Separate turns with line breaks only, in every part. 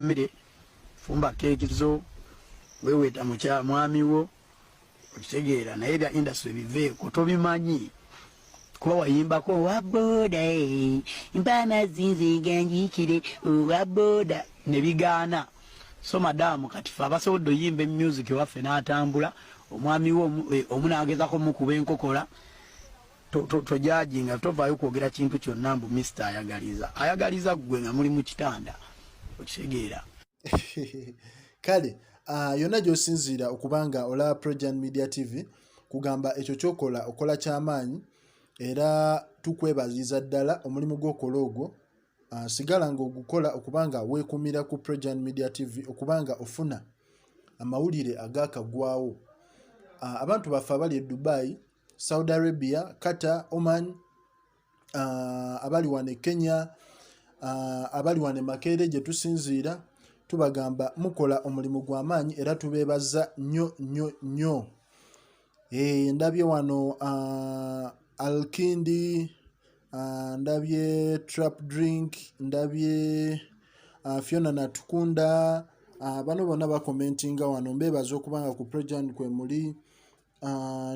mmere fumba keekizo weeweta mukya mwami wo okitegeera naye bya industry biveeko tobimanyi kuba wayimbako waboda mpana zinzi ganjikire waboda ne bigaana so madamu kati fe abasobodde oyimba music waffe n'atambula omwami wo omunaagezako mukuba enkokola tojajinga tovaayo kwogera kintu kyonna mbu Mr. ayagaliza ggwe nga muli mu kitanda okitegeera
kale yonna gy'osinziira okubanga olaba Projan Media TV kugamba ekyo kyokola okola ky'amaanyi era tukwebaziza ddala omulimu gw'okola ogwo sigala ng'ogukola okubanga weekumira ku Projan Media TV okubanga ofuna amawulire agaakagwawo abantu baffe abali e Dubai, Saudi Arabia, Qatar, Oman, abali wane Kenya, abali wane Makerere gye tusinziira tubagamba mukola omulimu gw'amaanyi era tubeebaza nnyo. Ndabye wano Alkindi, ndabye Trap Drink, ndabye Fiona Natukunda, bano bonna bakomentinga wano mbeebaza okubanga ku Projan kwe muli.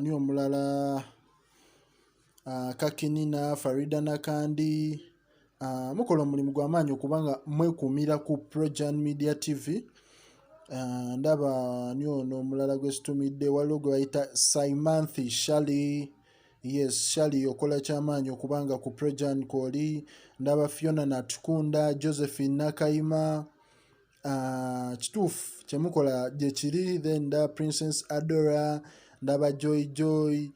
Ni omulala Kakinina, Farida Nakandi, mukola omulimu gw'amaanyi okubanga mwekuumira ku Projan Media TV. Ndaba ni ono omulala gwe situmidde waliwo gwe bayita Saimanthi Shali. Yes, Shali okola ky'amaanyi okubanga ku Projan kwoli. Ndaba Fiona Natukunda, Josephine Nakayima, kituufu kyemukola gye kiri. Then ndaba Princess Adora, ndaba Joy,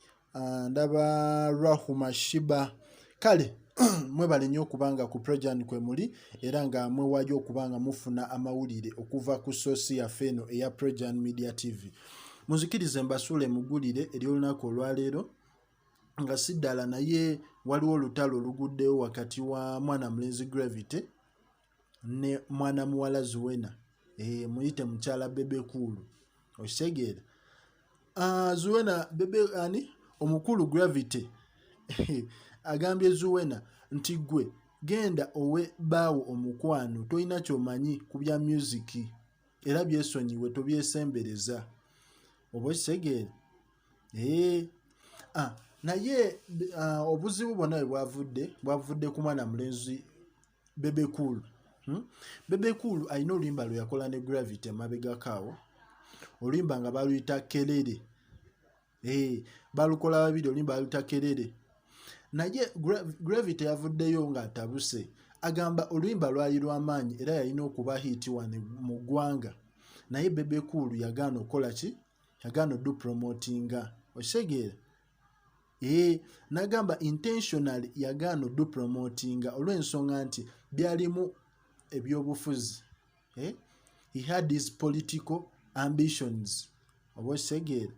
ndaba Rahuma Shiba. Kale mwebale nnyo okubanga ku Projan kwe muli era nga mwewaayo okubanga mufuna amawulire okuva ku sosi yaffe eno eya Projan Media TV. Muzikirize mbasuule mugulire eri olunaku olwaleero nga si ddala naye waliwo olutalo oluguddewo wakati wa mwana mulenzi Gravity ne mwana muwala Zuena. Muyite mukyala Bebe Kulu okitegeera. Zuena Bebe ani omukulu Gravity agambye Zuena nti gwe genda owe baawo omukwano toyina kyomanyi ku bya music era byesonyiwe tobyesembereza oba okitegeera. Naye obuzibu bwonna bwavudde ku mwana mulenzi Bebe Kulu. Bebe Kulu alina oluyimba lwe yakola ne Gravity emabegakaawo, oluyimba nga baluyita Kelele. Balukola babiri, oluyimba baluyita Kelele. Naye Gravity yavuddeyo ng'atabuse agamba oluyimba lwali lw'amaanyi era yalina okuba hiti wane mu ggwanga, naye Bebe Kulu yagaana okukola ki? Yagaana oddu promotinga okitegeera. Nagamba intentionally yagaana oddu promotinga olw'ensonga nti byalimu ebyobufuzi. He had his political ambitions oba okitegeera.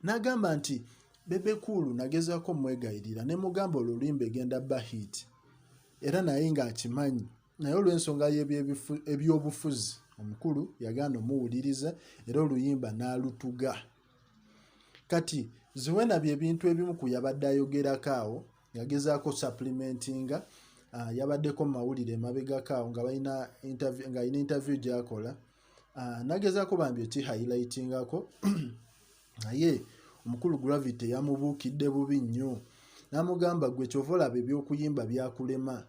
Nagamba nti Bebe Kulu nagezaako mwegayirira ne mugamba olwo oluyimba egenda bba hit era naye ng'akimanyi, naye olw'ensonga ebyobufuzi omukulu yagaana omuwuliriza era oluyimba n'alutuga. Kati Zuena bye bintu ebimu ku yabadde ayogerako awo, yagezaako supplementinga, yabaddeko mu mawulire emabegakaawo nga balina interview gy'akola. Nagezaako bambi ekihighlightingako naye omukulu Gravity yamubuukidde bubi nnyo n'amugamba gwe kyova olaba ebyokuyimba byakulema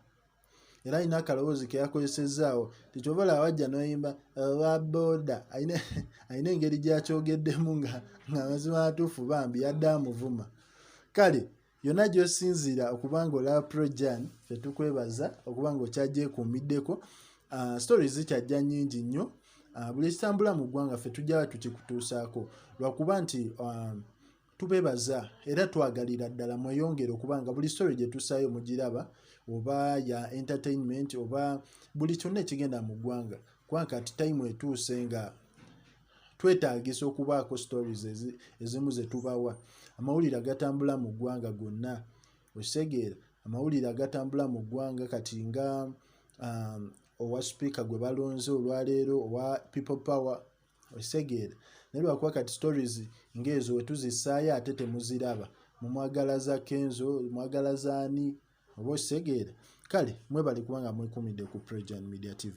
era alina akalowoozi ke yakozesezaawo tekyova olaba wajja n'oyimba waboda alina engeri gy'akyogeddemu nga mazima matuufu bambi yadde amuvuma. Kale yonna gy'osinziira okubanga olaba Projan ffe tukwebaza okubanga okyagyekummiddeko. Stories zikyajja nnyingi nnyo, buli ekitambula mu ggwanga ffe tujja tukikutuusaako lwakuba nti tubeebaza era twagalira ddala mweyongere okubanga buli story gye tusaayo mugiraba, oba ya entertainment oba buli kyonna ekigenda mu ggwanga kubanga kati time etuuse nga twetaagisa okubaako stories ezimu ze tubawa. Amawulire agatambula mu ggwanga gonna okitegeera, amawulire agatambula mu ggwanga kati nga owa speaker gwe balonze olwaleero owa people power okitegeera. Naye lwakuba kati stories ng'ezo wetuzisaayo ate temuziraba, mumwagala za Kenzo, mwagala zaani oba okitegeera. Kale mwebale kubanga mwekumidde ku Projan Media TV.